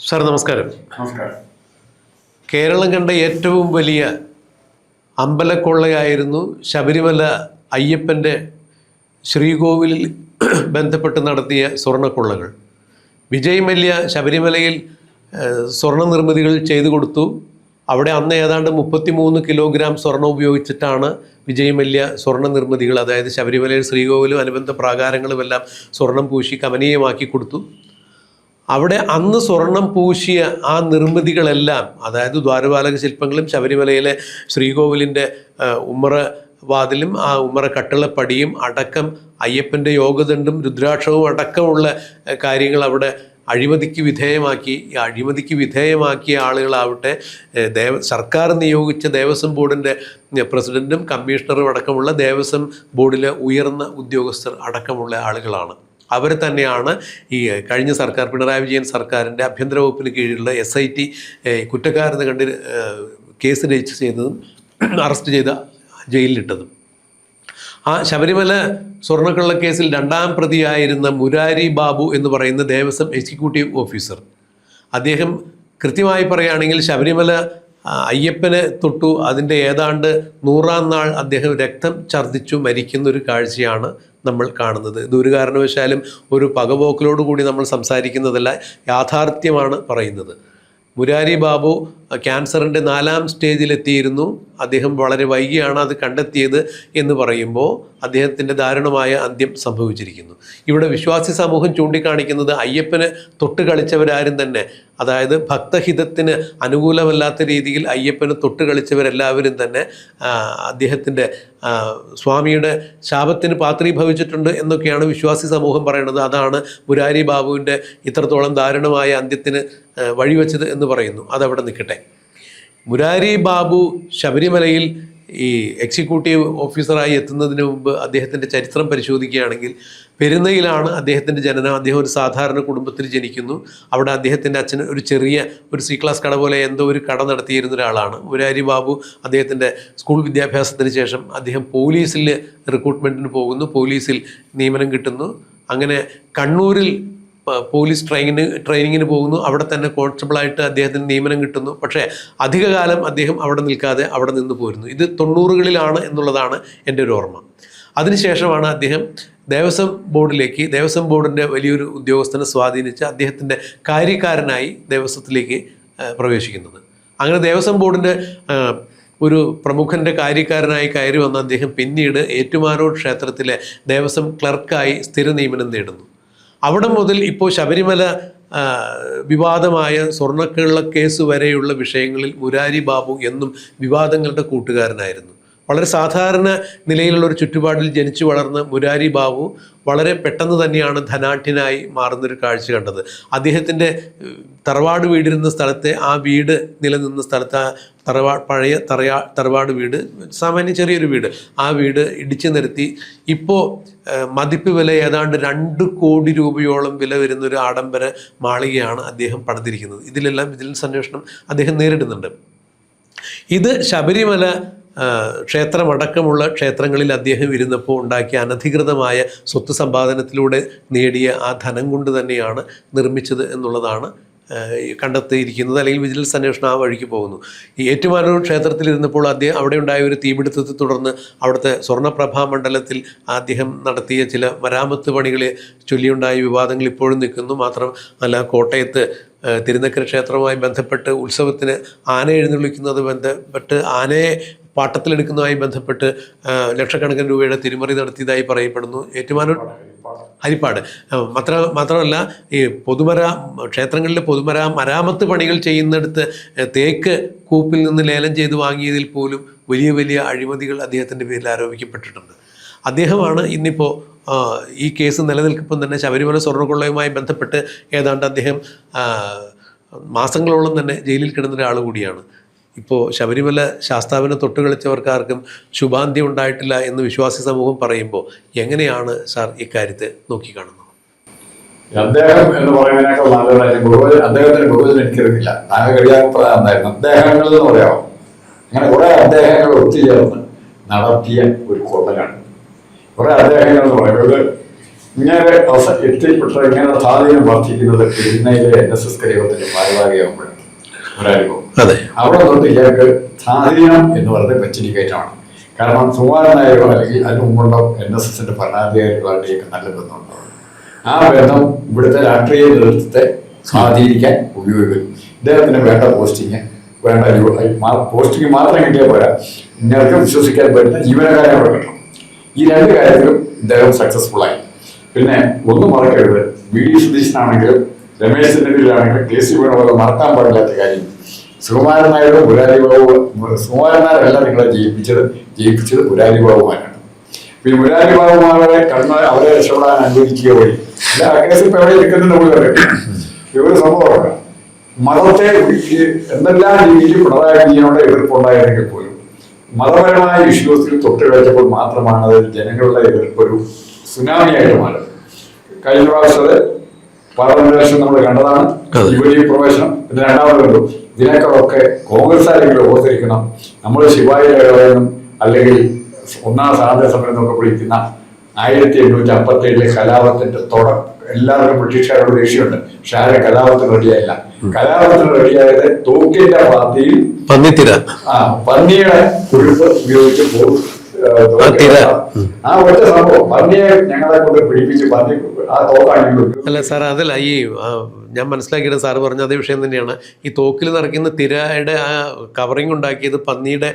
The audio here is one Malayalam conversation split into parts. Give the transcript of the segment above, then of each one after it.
സാർ നമസ്കാരം. നമസ്കാരം. കേരളം കണ്ട ഏറ്റവും വലിയ അമ്പലക്കൊള്ളയായിരുന്നു ശബരിമല അയ്യപ്പൻ്റെ ശ്രീകോവിലിൽ ബന്ധപ്പെട്ട് നടത്തിയ സ്വർണ്ണക്കൊള്ളകൾ. വിജയ് മല്യ ശബരിമലയിൽ സ്വർണ്ണ നിർമ്മിതികൾ ചെയ്തു കൊടുത്തു. അവിടെ അന്ന് ഏതാണ്ട് 33 കിലോഗ്രാം സ്വർണം ഉപയോഗിച്ചിട്ടാണ് വിജയ് മല്യ സ്വർണ്ണ നിർമ്മിതികൾ, അതായത് ശബരിമലയിൽ ശ്രീകോവിലും അനുബന്ധ പ്രാകാരങ്ങളുമെല്ലാം സ്വർണം പൂശി കമനീയമാക്കി കൊടുത്തു. അവിടെ അന്ന് സ്വർണം പൂശിയ ആ നിർമ്മിതികളെല്ലാം, അതായത് ദ്വാരപാലക ശില്പങ്ങളും ശബരിമലയിലെ ശ്രീകോവിലിൻ്റെ ഉമ്മറ വാതിലും ആ ഉമ്മറ കട്ടിളപ്പടിയും അടക്കം അയ്യപ്പൻ്റെ യോഗദണ്ഡും രുദ്രാക്ഷവും അടക്കമുള്ള കാര്യങ്ങൾ അവിടെ അഴിമതിക്ക് വിധേയമാക്കിയ ആളുകളാവട്ടെ, സർക്കാർ നിയോഗിച്ച ദേവസ്വം ബോർഡിൻ്റെ പ്രസിഡൻറ്റും കമ്മീഷണറും അടക്കമുള്ള ദേവസ്വം ബോർഡിലെ ഉയർന്ന ഉദ്യോഗസ്ഥർ അടക്കമുള്ള ആളുകളാണ്. അവർ തന്നെയാണ് ഈ കഴിഞ്ഞ സർക്കാർ, പിണറായി വിജയൻ സർക്കാരിൻ്റെ ആഭ്യന്തര വകുപ്പിന് കീഴിലുള്ള SIT കുറ്റക്കാരെന്ന് കണ്ട് കേസ് രജിസ്റ്റർ ചെയ്തതും അറസ്റ്റ് ചെയ്ത് ജയിലിലിട്ടതും. ആ ശബരിമല സ്വർണ്ണക്കള്ള കേസിൽ 2ാം പ്രതിയായിരുന്ന മുരാരി ബാബു എന്ന് പറയുന്ന ദേവസ്വം എക്സിക്യൂട്ടീവ് ഓഫീസർ, അദ്ദേഹം കൃത്യമായി പറയുകയാണെങ്കിൽ ശബരിമല അയ്യപ്പനെ തൊട്ടു അതിൻ്റെ ഏതാണ്ട് 100ാം നാൾ അദ്ദേഹം രക്തം ഛർദ്ദിച്ചു മരിക്കുന്നൊരു കാഴ്ചയാണ് നമ്മൾ കാണുന്നത്. ഇതൊരു കാരണവശാലും ഒരു പകപോക്കലോടുകൂടി നമ്മൾ സംസാരിക്കുന്നതല്ല, യാഥാർത്ഥ്യമാണ് പറയുന്നത്. മുരാരി ബാബു ക്യാൻസറിൻ്റെ 4ാം സ്റ്റേജിലെത്തിയിരുന്നു. അദ്ദേഹം വളരെ വൈകിയാണ് അത് കണ്ടെത്തിയത് എന്ന് പറയുമ്പോൾ അദ്ദേഹത്തിൻ്റെ ദാരുണമായ അന്ത്യം സംഭവിച്ചിരിക്കുന്നു. ഇവിടെ വിശ്വാസി സമൂഹം ചൂണ്ടിക്കാണിക്കുന്നത് അയ്യപ്പന് തൊട്ട് കളിച്ചവരാരും തന്നെ, അതായത് ഭക്തഹിതത്തിന് അനുകൂലമല്ലാത്ത രീതിയിൽ അയ്യപ്പന് തൊട്ട് കളിച്ചവരെല്ലാവരും തന്നെ അദ്ദേഹത്തിൻ്റെ സ്വാമിയുടെ ശാപത്തിന് പാത്രീഭവിച്ചിട്ടുണ്ട് എന്നൊക്കെയാണ് വിശ്വാസി സമൂഹം പറയുന്നത്. അതാണ് മുരാരി ബാബുവിൻ്റെ ഇത്രത്തോളം ദാരുണമായ അന്ത്യത്തിന് വഴിവെച്ചത് എന്ന് പറയുന്നു. അതവിടെ നിൽക്കട്ടെ. മുരാരി ബാബു ശബരിമലയിൽ ഈ എക്സിക്യൂട്ടീവ് ഓഫീസറായി എത്തുന്നതിന് മുമ്പ് അദ്ദേഹത്തിൻ്റെ ചരിത്രം പരിശോധിക്കുകയാണെങ്കിൽ പെരുന്നയിലാണ് അദ്ദേഹത്തിൻ്റെ ജനനം. അദ്ദേഹം ഒരു സാധാരണ കുടുംബത്തിൽ ജനിക്കുന്നു. അവിടെ അദ്ദേഹത്തിൻ്റെ അച്ഛൻ ഒരു ചെറിയ ഒരു C ക്ലാസ് കട പോലെ എന്തോ ഒരു കട നടത്തിയിരുന്ന ഒരാളാണ് മുരാരി ബാബു. അദ്ദേഹത്തിൻ്റെ സ്കൂൾ വിദ്യാഭ്യാസത്തിന് ശേഷം അദ്ദേഹം പോലീസിൽ റിക്രൂട്ട്മെൻറ്റിന് പോകുന്നു. പോലീസിൽ നിയമനം കിട്ടുന്നു. അങ്ങനെ കണ്ണൂരിൽ പോലീസ് ട്രെയിനിങ്ങിന് പോകുന്നു. അവിടെ തന്നെ കോൺസ്റ്റബിളായിട്ട് അദ്ദേഹത്തിന് നിയമനം കിട്ടുന്നു. പക്ഷേ അധികകാലം അദ്ദേഹം അവിടെ നിൽക്കാതെ അവിടെ നിന്ന് പോരുന്നു. ഇത് 90കളിലാണ് എന്നുള്ളതാണ് എൻ്റെ ഒരു ഓർമ്മ. അതിനുശേഷമാണ് അദ്ദേഹം ദേവസ്വം ബോർഡിൻ്റെ വലിയൊരു ഉദ്യോഗസ്ഥനെ സ്വാധീനിച്ച് അദ്ദേഹത്തിൻ്റെ കാര്യക്കാരനായി ദേവസ്വത്തിലേക്ക് പ്രവേശിക്കുന്നത്. അങ്ങനെ ദേവസ്വം ബോർഡിൻ്റെ ഒരു പ്രമുഖൻ്റെ കാര്യക്കാരനായി കയറി വന്ന അദ്ദേഹം പിന്നീട് ഏറ്റുമാനൂർ ക്ഷേത്രത്തിലെ ദേവസ്വം ക്ലർക്കായി സ്ഥിര നിയമനം നേടുന്നു. അവിടെ മുതൽ ഇപ്പോൾ ശബരിമല വിവാദമായ സ്വർണ്ണക്കള്ള കേസ് വരെയുള്ള വിഷയങ്ങളിൽ മുരാരി ബാബു എന്നും വിവാദങ്ങളുടെ കൂട്ടുകാരനായിരുന്നു. വളരെ സാധാരണ നിലയിലുള്ളൊരു ചുറ്റുപാടിൽ ജനിച്ചു വളർന്ന മുരാരി ബാബു വളരെ പെട്ടെന്ന് തന്നെയാണ് ധനാഢ്യനായി മാറുന്നൊരു കാഴ്ച കണ്ടത്. അദ്ദേഹത്തിൻ്റെ തറവാട് വീടിരുന്ന സ്ഥലത്തെ ആ വീട് നിലനിന്ന സ്ഥലത്ത് പഴയ തറവാട് വീട്, സാമാന്യം ചെറിയൊരു വീട്, ആ വീട് ഇടിച്ചു നിരത്തി ഇപ്പോൾ മതിപ്പ് വില ഏതാണ്ട് 2 കോടി രൂപയോളം വില വരുന്നൊരു ആഡംബര മാളികയാണ് അദ്ദേഹം പണിതിരിക്കുന്നത്. ഇതിലെല്ലാം വിജിലൻസ് അന്വേഷണം അദ്ദേഹം നേരിടുന്നുണ്ട്. ഇത് ശബരിമല ക്ഷേത്രമടക്കമുള്ള ക്ഷേത്രങ്ങളിൽ അദ്ദേഹം ഇരുന്നപ്പോൾ ഉണ്ടാക്കിയ അനധികൃതമായ സ്വത്ത് സമ്പാദനത്തിലൂടെ നേടിയ ആ ധനം കൊണ്ട് തന്നെയാണ് നിർമ്മിച്ചത് എന്നുള്ളതാണ് കണ്ടെത്തിയിരിക്കുന്നത്. അല്ലെങ്കിൽ വിജിലൻസ് അന്വേഷണം ആ വഴിക്ക് പോകുന്നു. ഈ ഏറ്റുമാനൂർ ക്ഷേത്രത്തിലിരുന്നപ്പോൾ അവിടെ ഉണ്ടായ ഒരു തീപിടുത്തത്തെ തുടർന്ന് അവിടുത്തെ സ്വർണ്ണപ്രഭാ മണ്ഡലത്തിൽ അദ്ദേഹം നടത്തിയ ചില മരാമത്ത് പണികളെ ചൊല്ലിയുണ്ടായ വിവാദങ്ങൾ ഇപ്പോഴും നിൽക്കുന്നു. മാത്രമല്ല കോട്ടയത്ത് തിരുനക്കര ക്ഷേത്രവുമായി ബന്ധപ്പെട്ട് ഉത്സവത്തിന് ആന എഴുന്നള്ളിക്കുന്നത് ബന്ധപ്പെട്ട് ആനയെ പാട്ടത്തിലെടുക്കുന്നതുമായി ബന്ധപ്പെട്ട് ലക്ഷക്കണക്കിന് രൂപയുടെ തിരിമറി നടത്തിയതായി പറയപ്പെടുന്നു. ഏറ്റുമാനൂർ ഹരിപ്പാട് മാത്രമല്ല ഈ ക്ഷേത്രങ്ങളിലെ മരാമത്ത് പണികൾ ചെയ്യുന്നിടത്ത് തേക്ക് കൂപ്പിൽ നിന്ന് ലേലം ചെയ്ത് വാങ്ങിയതിൽ പോലും വലിയ വലിയ അഴിമതികൾ അദ്ദേഹത്തിൻ്റെ പേരിൽ ആരോപിക്കപ്പെട്ടിട്ടുണ്ട്. അദ്ദേഹമാണ് ഇന്നിപ്പോൾ ഈ കേസ് നിലനിൽക്കുമ്പോൾ തന്നെ ശബരിമല സ്വർണ്ണക്കൊള്ളയുമായി ബന്ധപ്പെട്ട് ഏതാണ്ട് അദ്ദേഹം മാസങ്ങളോളം തന്നെ ജയിലിൽ കിടന്ന ഒരാൾ കൂടിയാണ്. ഇപ്പോൾ ശബരിമല ശാസ്താവിനെ തൊട്ടുകളിച്ചവർക്കാർക്കും ശുഭാന്തി ഉണ്ടായിട്ടില്ല എന്ന് വിശ്വാസി സമൂഹം പറയുമ്പോൾ എങ്ങനെയാണ് സാർ ഇക്കാര്യത്തെ നോക്കിക്കാണുന്നത്? അദ്ദേഹം എന്ന് പറയുന്നതിനേക്കാൾ നല്ലതായിട്ട് അദ്ദേഹത്തിന് ബഹുജനം എനിക്കറിയില്ല. താങ്കൾ കഴിയാത്തതായിരുന്നു അദ്ദേഹങ്ങൾ എന്ന് പറയാമോ? അങ്ങനെ കുറെ അദ്ദേഹങ്ങൾ ഒത്തുചേർന്ന് നടത്തിയ ഒരു കൊള്ളയാണ്. കുറെ അദ്ദേഹങ്ങൾ എന്ന് പറയുന്നത് ഇങ്ങനെ എത്തിപ്പെട്ട ഇങ്ങനെ സ്വാധീനം വർദ്ധിക്കുന്നത് പെരുന്നയിലെ NSS കരയോഗത്തിന്റെ ഭാരവാഹിയാകുമ്പോഴാണ് ഒരനുഭവം. അവിടെ തൊട്ട് ഇയാൾക്ക് സ്വാധീനം എന്ന് പറയുന്നത് വെച്ചിരിക്കറ്റാണ്. കാരണം സുകുമാരൻ നായരോ അല്ലെങ്കിൽ അതിന് മുമ്പുള്ള NSSന്റെ ഭരണാധികാരികളുടെയൊക്കെ നല്ല ബന്ധമുണ്ടാവും. ആ ബന്ധം ഇവിടുത്തെ രാഷ്ട്രീയ നേതൃത്വത്തെ സ്വാധീനിക്കാൻ ഉപയോഗിക്കും. ഇദ്ദേഹത്തിന് വേണ്ട പോസ്റ്റിങ്, വേണ്ട പോസ്റ്റിങ് മാത്രം കിട്ടിയാൽ പോരാ, ഇങ്ങൾക്ക് വിശ്വസിക്കാൻ പറ്റുന്ന ജീവനക്കാരെ അവിടെ കിട്ടണം. ഈ രണ്ട് കാര്യത്തിലും ഇദ്ദേഹം സക്സസ്ഫുൾ ആയി. പിന്നെ ഒന്നും മറക്കരുത്, VD സതീശനാണെങ്കിലും രമേശ് ചെന്നിത്തലയിലാണെങ്കിലും KC വേണുപോലെ മറക്കാൻ പാടില്ലാത്ത കാര്യം, സുകുമാരൻ നായരും സുകുമാരൻ നായരല്ല നിങ്ങളെ ജയിപ്പിച്ചത് മുരാരി ബാബുമാരാണ്. ഈ മുരാരി ബാബുമാരെ അവരെ രക്ഷപ്പെടാൻ അനുവദിക്കുക വഴി അല്ല ആ കേസ് ഇപ്പൊ എവിടെ ഇരിക്കുന്നുണ്ട് നമ്മൾ കണ്ടിട്ട് ഇവര് സംഭവമാണ്. മതത്തെ എന്തെല്ലാം രീതിയിൽ പിണറായി വിജയനോട് എതിർപ്പുണ്ടായിരുന്നെങ്കിൽ പോലും മതപരമായ ഇഷ്യൂസിൽ തൊട്ട് കളിച്ചപ്പോൾ മാത്രമാണ് അത് ജനങ്ങളുടെ എതിർപ്പൊരു സുനാമിയായിട്ട് മാറുന്നത്. കഴിഞ്ഞ പ്രാവശ്യത്തെ പാർലമെന്റ് ഇലക്ഷൻ നമ്മൾ കണ്ടതാണ്. യുവജന പ്രവേശനം പിന്നെ രണ്ടാമത് കണ്ടു. ഇതിനേക്കാളൊക്കെ കോൺഗ്രസ് ആരെങ്കിലും ഓർത്തിരിക്കണം, നമ്മൾ ശിവായി ലഹളയെന്നും അല്ലെങ്കിൽ ഒന്നാം സ്വാതന്ത്ര്യ സമരം എന്നൊക്കെ വിളിക്കുന്ന 1857 കലാപത്തിന്റെ തുടക്കം. എല്ലാവർക്കും ബ്രിട്ടീഷുകാരോട് ദേഷ്യമുണ്ട്, പക്ഷെ ആരെ കലാപത്തിന് റെഡിയായില്ല. കലാപത്തിന് റെഡിയായത് തോക്കിന്റെ പാർട്ടിയിൽ പന്നിയുടെ കുരുപ്പ് ഉപയോഗിച്ച് ആ ഒറ്റ സംഭവം പന്നിയെ ഞങ്ങളെ കൊണ്ട് പിടിപ്പിച്ച് പന്നി ആ തോക്കാണെങ്കിലും. അല്ല സാർ, അതല്ല ഈ ഞാൻ മനസ്സിലാക്കിയത് സാറ് പറഞ്ഞ അതേ വിഷയം തന്നെയാണ്. ഈ തോക്കിൽ നിറയ്ക്കുന്ന തിരയുടെ ആ കവറിങ് ഉണ്ടാക്കിയത് പന്നിയുടെ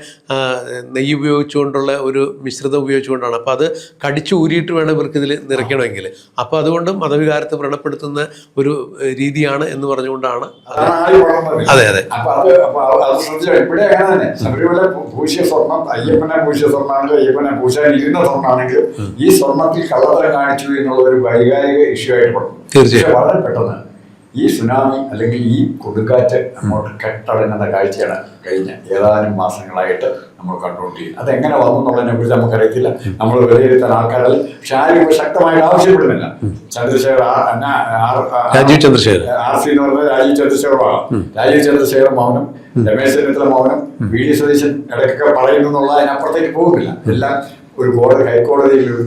നെയ്യ് ഉപയോഗിച്ചുകൊണ്ടുള്ള ഒരു മിശ്രിതം ഉപയോഗിച്ചുകൊണ്ടാണ്. അപ്പോൾ അത് കടിച്ചു ഊരിയിട്ട് വേണം ഇവർക്ക് ഇതിൽ നിറയ്ക്കണമെങ്കിൽ. അപ്പോൾ അതുകൊണ്ട് മതവികാരത്തെ വ്രണപ്പെടുത്തുന്ന ഒരു രീതിയാണ് എന്ന് പറഞ്ഞുകൊണ്ടാണ്. അതെ അതെ. ഇവിടെ അങ്ങനെ തന്നെ ശബരിമല പൂശിയ സ്വർണം അയ്യപ്പനെ പൂശിയ സ്വർണ്ണമാണെങ്കിൽ അയ്യപ്പനെ പൂശാൻ ഇരുന്ന സ്വർണ്ണമാണെങ്കിൽ ഈ സ്വർണ്ണത്തിൽ കള്ളത്തരം കാണിച്ചു എന്നുള്ള ഒരു വൈകാരിക ഇഷ്യൂ ആയിട്ട് പറഞ്ഞു. തീർച്ചയായും വളരെ പെട്ടെന്ന് ഈ സുനാമി അല്ലെങ്കിൽ ഈ കൊടുങ്കാറ്റ് അങ്ങോട്ട് കെട്ടടങ്ങുന്ന കാഴ്ചയാണ് കഴിഞ്ഞ ഏതാനും മാസങ്ങളായിട്ട് നമ്മൾ കണ്ടുകൊണ്ടിരിക്കുന്നത്. അതെങ്ങനെ വന്നു എന്നുള്ളതിനെ കുറിച്ച് നമുക്കറിയത്തില്ല, നമ്മൾ വിലയിരുത്താൻ ആൾക്കാരല്ല. പക്ഷെ ആരും ശക്തമായിട്ട് ആവശ്യപ്പെടുന്നില്ല. രാജീവ് ചന്ദ്രശേഖർ RC എന്ന് പറഞ്ഞാൽ രാജീവ് ചന്ദ്രശേഖരമാണ്. രാജീവ് ചന്ദ്രശേഖർ മൗനം, രമേശ് ചെന്നിത്തല മൗനം, VD സതീശൻ ഇടയ്ക്കൊക്കെ പറയുന്നു എന്നുള്ള അതിനപ്പുറത്തേക്ക് പോകുന്നില്ല. എല്ലാം ഒരു ഹൈക്കോടതിയിൽ ഒരു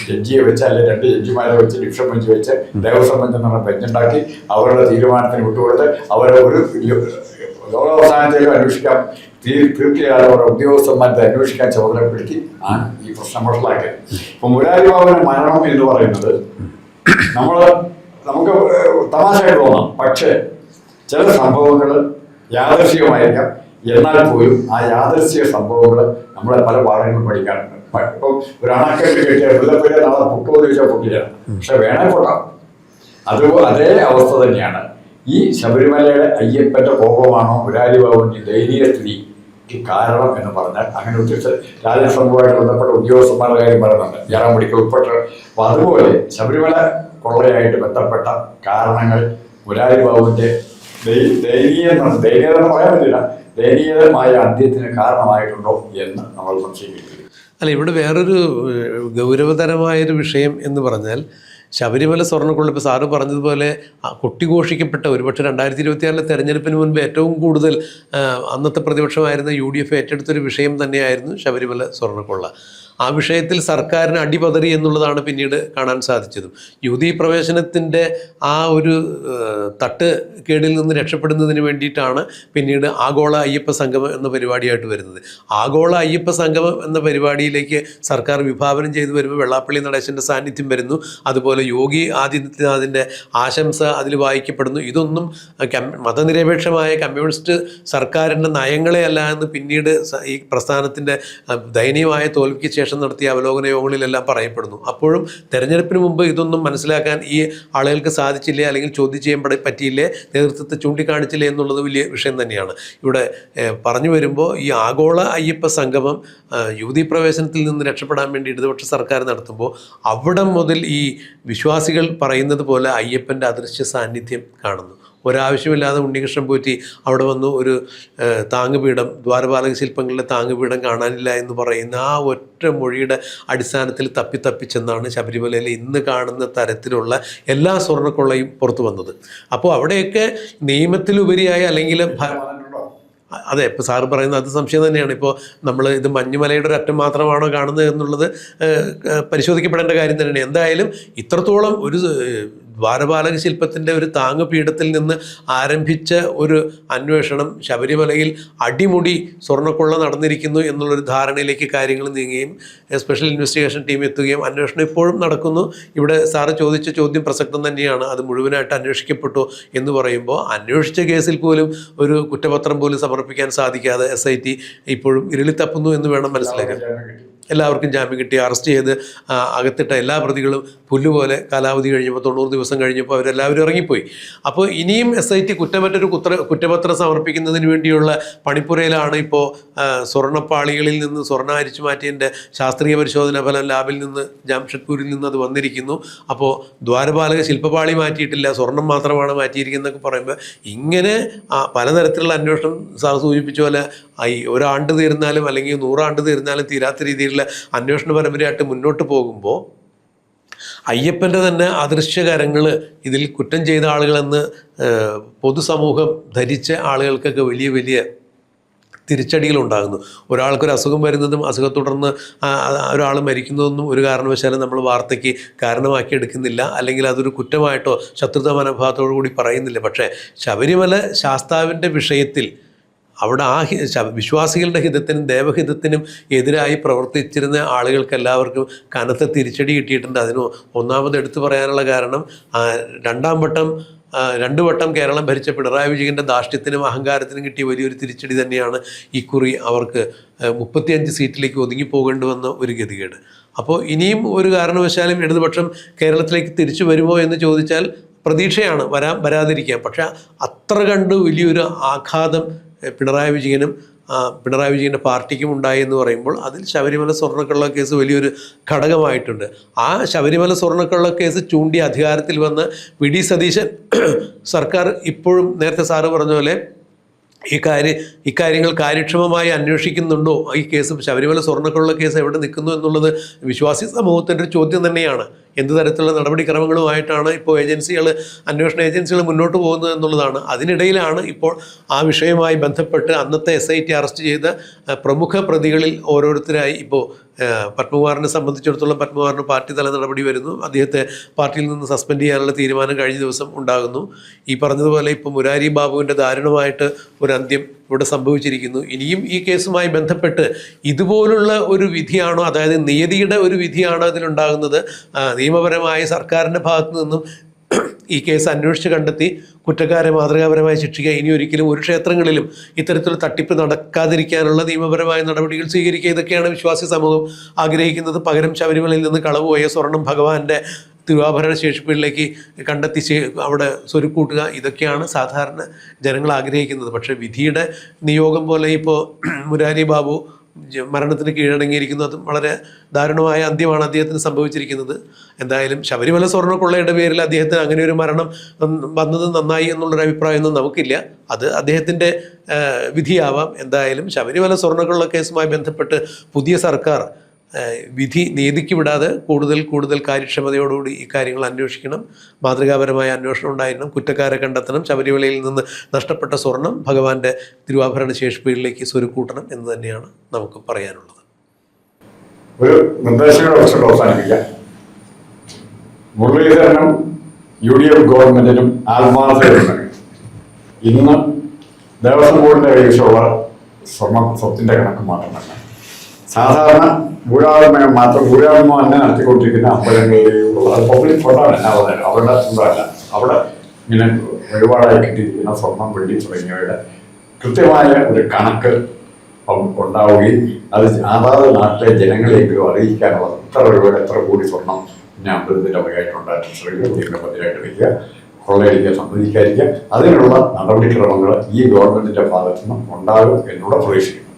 ജഡ്ജിയെ വെച്ച് അല്ലെങ്കിൽ 2 ജഡ്ജിമാരെ വെച്ച് ഡിവിഷൻ ബെഞ്ച് വെച്ച് ദേവസ്വം ബെഞ്ച് എന്നുള്ള ബെഞ്ചുണ്ടാക്കി അവരുടെ തീരുമാനത്തിന് വിട്ടുകൊടുത്ത് അവരെ ഒരു ലോകാവസാനത്തേക്കും അന്വേഷിക്കാൻ തീർച്ചയായും അവരുടെ ഉദ്യോഗസ്ഥന്മാരെ അന്വേഷിക്കാൻ ചുമതലപ്പെടുത്തി ആണ് ഈ പ്രശ്നം വഷളാക്കിയത്. ഇപ്പൊ മുരാരി ബാബുവിന്റെ മരണം എന്ന് പറയുന്നത് നമുക്ക് തമാശയായിട്ട് തോന്നാം, പക്ഷേ ചില സംഭവങ്ങൾ യാദൃശ്ചികമായിരിക്കാം. എന്നാൽ പോലും ആ യാദൃശ്ചിക സംഭവങ്ങൾ നമ്മളെ പല പാഠങ്ങളും പഠിക്കാറുണ്ട്. ഇപ്പം ഒരു അണക്കെട്ട് കെട്ടിയ വെള്ളപ്പുര നാളെ പൊട്ടുമെന്ന് ചോദിച്ചാൽ പൊട്ടിയാണ്, പക്ഷെ വേണേ പൊട്ടാം. അതേ അവസ്ഥ തന്നെയാണ് ഈ ശബരിമലയുടെ അയ്യപ്പന്റെ കോപമാണോ മുരാരി ബാബുവിന്റെ ദയനീയ സ്ഥിതിക്ക് കാരണം എന്ന് പറഞ്ഞാൽ അങ്ങനെ ഒത്തിരി രാജസംഘവുമായിട്ട് ബന്ധപ്പെട്ട ഉദ്യോഗസ്ഥന്മാരുടെ കാര്യം പറയുന്നുണ്ട്, ജാറാമുടിക്ക് ഉൾപ്പെട്ട. അപ്പൊ അതുപോലെ ശബരിമല കൊള്ളയായിട്ട് ബന്ധപ്പെട്ട കാരണങ്ങൾ മുരാരി ബാബുവിന്റെ ദയനീയത എന്ന് പറയാൻ പറ്റില്ല, ദയനീയമായ അന്ത്യത്തിന് കാരണമായിട്ടുണ്ടോ എന്ന് നമ്മൾ സംശയിക്കുന്നു. അല്ല, ഇവിടെ വേറൊരു ഗൗരവതരമായൊരു വിഷയം എന്ന് പറഞ്ഞാൽ ശബരിമല സ്വർണ്ണക്കൊള്ള ഇപ്പോൾ സാറ് പറഞ്ഞതുപോലെ കൊട്ടിഘോഷിക്കപ്പെട്ട ഒരുപക്ഷെ 2026 തെരഞ്ഞെടുപ്പിന് മുൻപ് ഏറ്റവും കൂടുതൽ അന്നത്തെ പ്രതിപക്ഷമായിരുന്ന UDF ഏറ്റെടുത്തൊരു വിഷയം തന്നെയായിരുന്നു ശബരിമല സ്വർണ്ണക്കൊള്ള. ആ വിഷയത്തിൽ സർക്കാരിന് അടിപതറി എന്നുള്ളതാണ് പിന്നീട് കാണാൻ സാധിച്ചതും. യുവതീ പ്രവേശനത്തിൻ്റെ ആ ഒരു തട്ടുകേടിൽ നിന്ന് രക്ഷപ്പെടുന്നതിന് വേണ്ടിയിട്ടാണ് പിന്നീട് ആഗോള അയ്യപ്പ സംഗമം എന്ന പരിപാടിയായിട്ട് വരുന്നത്. ആഗോള അയ്യപ്പ സംഗമം എന്ന പരിപാടിയിലേക്ക് സർക്കാർ വിഭാവനം ചെയ്തു വരുമ്പോൾ വെള്ളാപ്പള്ളി നടേശൻ്റെ സാന്നിധ്യം വരുന്നു, അതുപോലെ യോഗി ആദിത്യനാഥിൻ്റെ ആശംസ അതിൽ വായിക്കപ്പെടുന്നു. ഇതൊന്നും മതനിരപേക്ഷമായ കമ്മ്യൂണിസ്റ്റ് സർക്കാരിൻ്റെ നയങ്ങളെ അല്ല എന്ന് പിന്നീട് ഈ പ്രസ്ഥാനത്തിൻ്റെ ദയനീയമായ തോൽവിക്ക് ശേഷം നടത്തിയ അവലോകന യോഗങ്ങളിലെല്ലാം പറയപ്പെടുന്നു. അപ്പോഴും തെരഞ്ഞെടുപ്പിന് മുമ്പ് ഇതൊന്നും മനസ്സിലാക്കാൻ ഈ ആളുകൾക്ക് സാധിച്ചില്ലേ, അല്ലെങ്കിൽ ചോദ്യം ചെയ്യാൻ പറ്റിയില്ലേ, നേതൃത്വത്തെ ചൂണ്ടിക്കാണിച്ചില്ലേ എന്നുള്ളത് വലിയ വിഷയം തന്നെയാണ്. ഇവിടെ പറഞ്ഞു വരുമ്പോൾ ഈ ആഗോള അയ്യപ്പ സംഗമം യുവതീ പ്രവേശനത്തിൽ നിന്ന് രക്ഷപ്പെടാൻ വേണ്ടി ഇടതുപക്ഷ സർക്കാർ നടത്തുമ്പോൾ അവിടെ മുതൽ ഈ വിശ്വാസികൾ പറയുന്നത് പോലെ അയ്യപ്പൻ്റെ അദൃശ്യ സാന്നിധ്യം കാണുന്നു. ഒരാവശ്യമില്ലാതെ ഉണ്ണികൃഷ്ണൻ പോറ്റി അവിടെ വന്ന് ഒരു താങ്ങുപീഠം, ദ്വാരപാലക ശില്പങ്ങളുടെ താങ്ങുപീഠം കാണാനില്ല എന്ന് പറയുന്ന ആ ഒറ്റ മൊഴിയുടെ അടിസ്ഥാനത്തിൽ തപ്പിച്ചെന്നാണ് ശബരിമലയിൽ ഇന്ന് കാണുന്ന തരത്തിലുള്ള എല്ലാ സ്വർണ്ണക്കൊള്ളയും പുറത്തു വന്നത്. അപ്പോൾ അവിടെയൊക്കെ നിയമത്തിലുപരിയായി അല്ലെങ്കിൽ അതെ, ഇപ്പോൾ സാറ് പറയുന്നത് അത് സംശയം തന്നെയാണ്. ഇപ്പോൾ നമ്മൾ ഇത് മഞ്ഞുമലയുടെ ഒരു അറ്റം മാത്രമാണോ കാണുന്നത് എന്നുള്ളത് പരിശോധിക്കപ്പെടേണ്ട കാര്യം തന്നെയാണ്. എന്തായാലും ഇത്രത്തോളം ഒരു ദ്വാരപാലക ശില്പത്തിൻ്റെ ഒരു താങ്ങുപീഠത്തിൽ നിന്ന് ആരംഭിച്ച ഒരു അന്വേഷണം ശബരിമലയിൽ അടിമുടി സ്വർണ്ണക്കൊള്ള നടന്നിരിക്കുന്നു എന്നുള്ളൊരു ധാരണയിലേക്ക് കാര്യങ്ങൾ നീങ്ങുകയും സ്പെഷ്യൽ ഇൻവെസ്റ്റിഗേഷൻ ടീം എത്തുകയും അന്വേഷണം ഇപ്പോഴും നടക്കുന്നു. ഇവിടെ സാറ് ചോദിച്ച ചോദ്യം പ്രസക്തം തന്നെയാണ്. അത് മുഴുവനായിട്ട് അന്വേഷിക്കപ്പെട്ടു എന്ന് പറയുമ്പോൾ അന്വേഷിച്ച കേസിൽ പോലും ഒരു കുറ്റപത്രം പോലും സമർപ്പിക്കാൻ സാധിക്കാതെ SIT ഇപ്പോഴും ഇരുളിത്തപ്പുന്നു എന്ന് വേണം മനസ്സിലാക്കാൻ. എല്ലാവർക്കും ജാമ്യം കിട്ടി, അറസ്റ്റ് ചെയ്ത് അകത്തിട്ട എല്ലാ പ്രതികളും പുല്ലുപോലെ കാലാവധി കഴിഞ്ഞപ്പോൾ 90 ദിവസം കഴിഞ്ഞപ്പോൾ അവരെല്ലാവരും ഇറങ്ങിപ്പോയി. അപ്പോൾ ഇനിയും SIT കുറ്റമറ്റൊരു കുറ്റപത്രം സമർപ്പിക്കുന്നതിന് വേണ്ടിയുള്ള പണിപ്പുരയിലാണ്. ഇപ്പോൾ സ്വർണ്ണപ്പാളികളിൽ നിന്ന് സ്വർണ്ണം അരിച്ചു മാറ്റിയതിൻ്റെ ശാസ്ത്രീയ പരിശോധനാ ഫലം ലാബിൽ നിന്ന് ജാംഷഡ്പൂരിൽ നിന്ന് അത് വന്നിരിക്കുന്നു. അപ്പോൾ ദ്വാരപാലക ശില്പപാളി മാറ്റിയിട്ടില്ല, സ്വർണം മാത്രമാണ് മാറ്റിയിരിക്കുന്നതൊക്കെ പറയുമ്പോൾ ഇങ്ങനെ പലതരത്തിലുള്ള അന്വേഷണം സാർ സൂചിപ്പിച്ച പോലെ ഒരാണ്ട് തീർന്നാലും അല്ലെങ്കിൽ 100 ആണ്ട് തീർന്നാലും തീരാത്ത രീതിയിലുള്ള അന്വേഷണ പരമ്പരയായിട്ട് മുന്നോട്ട് പോകുമ്പോൾ അയ്യപ്പൻ്റെ തന്നെ അദൃശ്യകരങ്ങൾ ഇതിൽ കുറ്റം ചെയ്ത ആളുകളെന്ന് പൊതുസമൂഹം ധരിച്ച ആളുകൾക്കൊക്കെ വലിയ വലിയ തിരിച്ചടികളുണ്ടാകുന്നു. ഒരാൾക്കൊരു അസുഖം വരുന്നതും അസുഖത്തെ തുടർന്ന് ഒരാൾ മരിക്കുന്നതൊന്നും ഒരു കാരണവശാലും നമ്മൾ വാർത്തയ്ക്ക് കാരണമാക്കി എടുക്കുന്നില്ല, അല്ലെങ്കിൽ അതൊരു കുറ്റമായിട്ടോ ശത്രുത മനോഭാവത്തോടു കൂടി പറയുന്നില്ല. പക്ഷേ ശബരിമല ശാസ്താവിൻ്റെ വിഷയത്തിൽ അവിടെ വിശ്വാസികളുടെ ഹിതത്തിനും ദേവഹിതത്തിനും എതിരായി പ്രവർത്തിച്ചിരുന്ന ആളുകൾക്ക് എല്ലാവർക്കും കനത്ത തിരിച്ചടി കിട്ടിയിട്ടുണ്ട്. അതിന് ഒന്നാമത് എടുത്തു പറയാനുള്ള കാരണം രണ്ടു വട്ടം കേരളം ഭരിച്ച പിണറായി വിജയൻ്റെ ധാർഷ്ട്യത്തിനും അഹങ്കാരത്തിനും കിട്ടിയ വലിയൊരു തിരിച്ചടി തന്നെയാണ് ഇക്കുറി അവർക്ക് 35 സീറ്റിലേക്ക് ഒതുങ്ങിപ്പോകേണ്ടി വന്ന ഒരു ഗതികേട്. അപ്പോൾ ഇനിയും ഒരു കാരണവശാലും ഇടതുപക്ഷം കേരളത്തിലേക്ക് തിരിച്ചു വരുമോ എന്ന് ചോദിച്ചാൽ പ്രതീക്ഷയാണ്, വരാതിരിക്കാം. പക്ഷേ അത്ര കണ്ട് വലിയൊരു ആഘാതം പിണറായി വിജയൻ്റെ പാർട്ടിക്കും ഉണ്ടായി എന്ന് പറയുമ്പോൾ അതിൽ ശബരിമല സ്വർണ്ണക്കള്ള കേസ് വലിയൊരു ഘടകമായിട്ടുണ്ട്. ആ ശബരിമല സ്വർണ്ണക്കള്ള കേസ് ചൂണ്ടി അധികാരത്തിൽ വന്ന് വി ഡി സതീശൻ സർക്കാർ ഇപ്പോഴും നേരത്തെ സാറ് പറഞ്ഞ പോലെ ഇക്കാര്യങ്ങൾ കാര്യക്ഷമമായി അന്വേഷിക്കുന്നുണ്ടോ, ഈ കേസ് ശബരിമല സ്വർണ്ണക്കള്ള കേസ് എവിടെ നിൽക്കുന്നു എന്നുള്ളത് വിശ്വാസി സമൂഹത്തിൻ്റെ ഒരു ചോദ്യം തന്നെയാണ്. എന്ത് തരത്തിലുള്ള നടപടിക്രമങ്ങളുമായിട്ടാണ് ഇപ്പോൾ അന്വേഷണ ഏജൻസികൾ മുന്നോട്ട് പോകുന്നത് എന്നുള്ളതാണ്. അതിനിടയിലാണ് ഇപ്പോൾ ആ വിഷയവുമായി ബന്ധപ്പെട്ട് അന്നത്തെ SIT അറസ്റ്റ് ചെയ്ത പ്രമുഖ പ്രതികളിൽ ഓരോരുത്തരായി ഇപ്പോൾ പത്മകുമാറിനെ സംബന്ധിച്ചിടത്തോളം പത്മകുമാറിന് പാർട്ടി തല നടപടി വരുന്നു. അദ്ദേഹത്തെ പാർട്ടിയിൽ നിന്ന് സസ്പെൻഡ് ചെയ്യാനുള്ള തീരുമാനം കഴിഞ്ഞ ദിവസം ഉണ്ടാകുന്നു. ഈ പറഞ്ഞതുപോലെ ഇപ്പോൾ മുരാരി ബാബുവിൻ്റെ ദാരുണമായിട്ട് ഒരു അന്ത്യം ഇവിടെ സംഭവിച്ചിരിക്കുന്നു. ഇനിയും ഈ കേസുമായി ബന്ധപ്പെട്ട് ഇതുപോലുള്ള ഒരു വിധിയാണോ, അതായത് നിയതിയുടെ ഒരു വിധിയാണോ ഇതിലുണ്ടാകുന്നത്, നിയമപരമായ സർക്കാരിൻ്റെ ഭാഗത്തു നിന്നും ഈ കേസ് അന്വേഷിച്ച് കണ്ടെത്തി കുറ്റക്കാരെ മാതൃകാപരമായി ശിക്ഷിക്കുക, ഇനി ഒരിക്കലും ഒരു ക്ഷേത്രങ്ങളിലും ഇത്തരത്തിലുള്ള തട്ടിപ്പ് നടക്കാതിരിക്കാനുള്ള നിയമപരമായ നടപടികൾ സ്വീകരിക്കുക, ഇതൊക്കെയാണ് വിശ്വാസി സമൂഹം ആഗ്രഹിക്കുന്നത്. പകരം ശബരിമലയിൽ നിന്ന് കളവുപോയ സ്വർണം ഭഗവാന്റെ തിരുവാഭരണ ശേഷിപ്പിലേക്ക് കണ്ടെത്തിച്ച് അവിടെ സ്വരുക്കൂട്ടുക, ഇതൊക്കെയാണ് സാധാരണ ജനങ്ങൾ ആഗ്രഹിക്കുന്നത്. പക്ഷേ വിധിയുടെ നിയോഗം പോലെ ഇപ്പോൾ മുരാരി ബാബു മരണത്തിന് കീഴടങ്ങിയിരിക്കുന്നു. അതും വളരെ ദാരുണമായ അന്ത്യമാണ് അദ്ദേഹത്തിന് സംഭവിച്ചിരിക്കുന്നത്. എന്തായാലും ശബരിമല സ്വർണ്ണക്കൊള്ളയുടെ പേരിൽ അദ്ദേഹത്തിന് അങ്ങനെ ഒരു മരണം വന്നത് നന്നായി എന്നുള്ളൊരു അഭിപ്രായമൊന്നും നമുക്കില്ല. അത് അദ്ദേഹത്തിൻ്റെ വിധിയാവാം. എന്തായാലും ശബരിമല സ്വർണ്ണക്കൊള്ള കേസുമായി ബന്ധപ്പെട്ട് പുതിയ സർക്കാർ വിധി നീതിക്ക് വിടാതെ കൂടുതൽ കാര്യക്ഷമതയോടുകൂടി ഈ കാര്യങ്ങൾ അന്വേഷിക്കണം. മാതൃകാപരമായ അന്വേഷണം ഉണ്ടായിരുന്നു. കുറ്റക്കാരെ കണ്ടെത്തണം. ശബരിമലയിൽ നിന്ന് നഷ്ടപ്പെട്ട സ്വർണം ഭഗവാന്റെ തിരുവാഭരണ ശേഷിപ്പിലേക്ക് സ്വരുക്കൂട്ടണം എന്ന് തന്നെയാണ് നമുക്ക് പറയാനുള്ളത്. ഒരു നിർദ്ദേശങ്ങൾ വെച്ചിട്ട് അവസാനിപ്പിക്കാം. മുരളീധരനും UDF ഗവൺമെന്റിനും ആത്മാർത്ഥതയുണ്ട്. ഇന്ന് ദേവസ്വം ബോർഡിന്റെ കൈവശമുള്ള സ്വത്തിന്റെ കണക്ക് മാത്രമല്ല, സാധാരണ ഗൂഢാത്മയം തന്നെ നടത്തിക്കൊണ്ടിരിക്കുന്ന അമ്പലങ്ങളിലുള്ള അത് പബ്ലിക് ഫോട്ടോയാണ്. അവരുടെ സ്വന്തമല്ല, അവിടെ ഇങ്ങനെ ഒരുപാടായി കിട്ടിയിരിക്കുന്ന സ്വർണം, വെള്ളി തുടങ്ങിയവയുടെ കൃത്യമായ ഒരു കണക്ക് ഉണ്ടാവുകയും അത് അതാത് നാട്ടിലെ ജനങ്ങളെങ്കിലും അറിയിക്കാനുള്ള എത്ര രൂപയുടെ എത്ര കോടി സ്വർണം പിന്നെ അമ്പലത്തിൻ്റെ വകയായിട്ടുണ്ട്, ട്രഷറിയുടെ പതിനായിട്ട് വയ്ക്കുക, കൊള്ളയടിക്കാൻ സമ്മതിക്കാതിരിക്കുക, അതിനുള്ള നടപടിക്രമങ്ങൾ ഈ ഗവൺമെന്റിന്റെ ഭാഗത്തു നിന്നും ഉണ്ടാകും എന്നുള്ള പ്രതീക്ഷിക്കുന്നു.